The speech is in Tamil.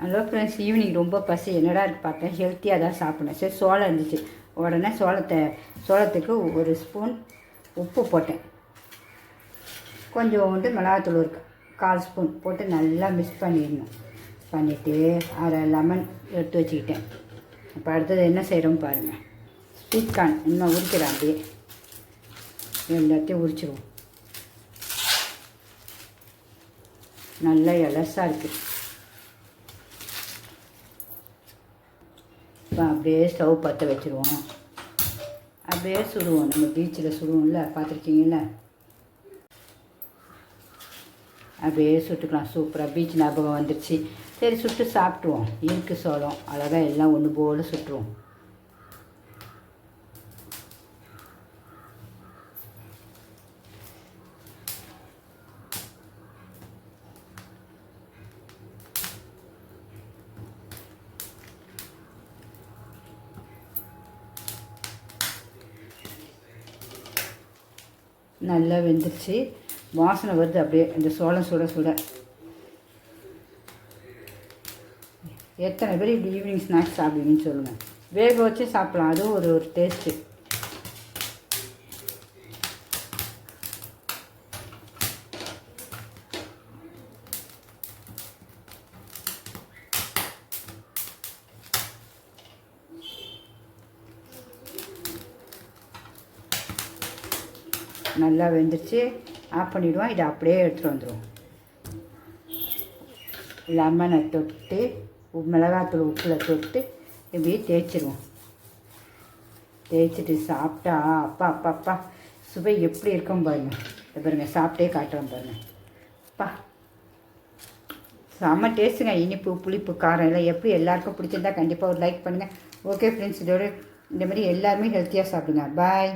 ஹலோ ஃப்ரெண்ட்ஸ், ஈவினிங் ரொம்ப பசி என்னடா இருக்கு பார்த்தேன். ஹெல்த்தியாக தான் சாப்பிட்னேன். சரி, சோளம் இருந்துச்சு. உடனே சோளத்துக்கு ஒரு ஸ்பூன் உப்பு போட்டேன். கொஞ்சோண்டு மிளகாத்தூள் இருக்கு 1/4 ஸ்பூன் போட்டு நல்லா மிக்ஸ் பண்ணிடணும். பண்ணிவிட்டு அரை லெமன் எடுத்து வச்சுக்கிட்டேன். இப்போ அடுத்தது என்ன செய்கிறோம் பாருங்கள். ஸ்வீட் கார்ன் இன்னும் உரிக்கிறேன். அப்படியே எல்லாத்தையும் உரிச்சிடுவோம். நல்லா இலசாக இருக்குது. இப்போ அப்படியே ஸ்டவ் பற்ற வச்சுருவோம். அப்படியே சுடுவோம். நம்ம பீச்சில் சுடுவோம்ல, பார்த்துருக்கீங்கள? அப்படியே சுட்டுக்கலாம். சூப்பராக பீச் ஞாபகம் வந்துடுச்சு. சரி, சுட்டு சாப்பிட்ருவோம். இருக்கு சோளம் அழகாக எல்லாம் ஒன்று போல் சுட்டுருவோம். நல்லா வெந்துருச்சு. வாசனை வருது அப்படியே இந்த சோளம் சுட சுட. எத்தனை பேர் இப்படி ஈவினிங் ஸ்நாக்ஸ் சாப்பிடுவீங்கன்னு சொல்லுங்கள். வேக வச்சு சாப்பிட்லாம், அதுவும் ஒரு டேஸ்ட்டு. நல்லா வெந்துருச்சு. ஆஃப் பண்ணிவிடுவோம். இதை அப்படியே எடுத்துகிட்டு வந்துடுவோம். லெமனை தொட்டு மிளகாத்தூள் உப்பில் தொட்டு இப்படியே தேய்ச்சிடுவோம். தேய்ச்சிட்டு சாப்பிட்டா அப்பா அப்பா அப்பா சுவை எப்படி இருக்கும் பாருங்கள். பாருங்கள், சாப்பிட்டே காட்டுறோம் பாருங்கள். அப்பா செம்ம டேஸ்ட்டுங்க. இனிப்பு, புளிப்பு, காரம் எல்லாம் எப்படி எல்லாருக்கும் பிடிச்சிருந்தா கண்டிப்பாக ஒரு லைக் பண்ணுங்கள். ஓகே ஃப்ரெண்ட்ஸ், இதோட இந்த மாதிரி எல்லாருமே ஹெல்த்தியாக சாப்பிடுங்க. பாய்.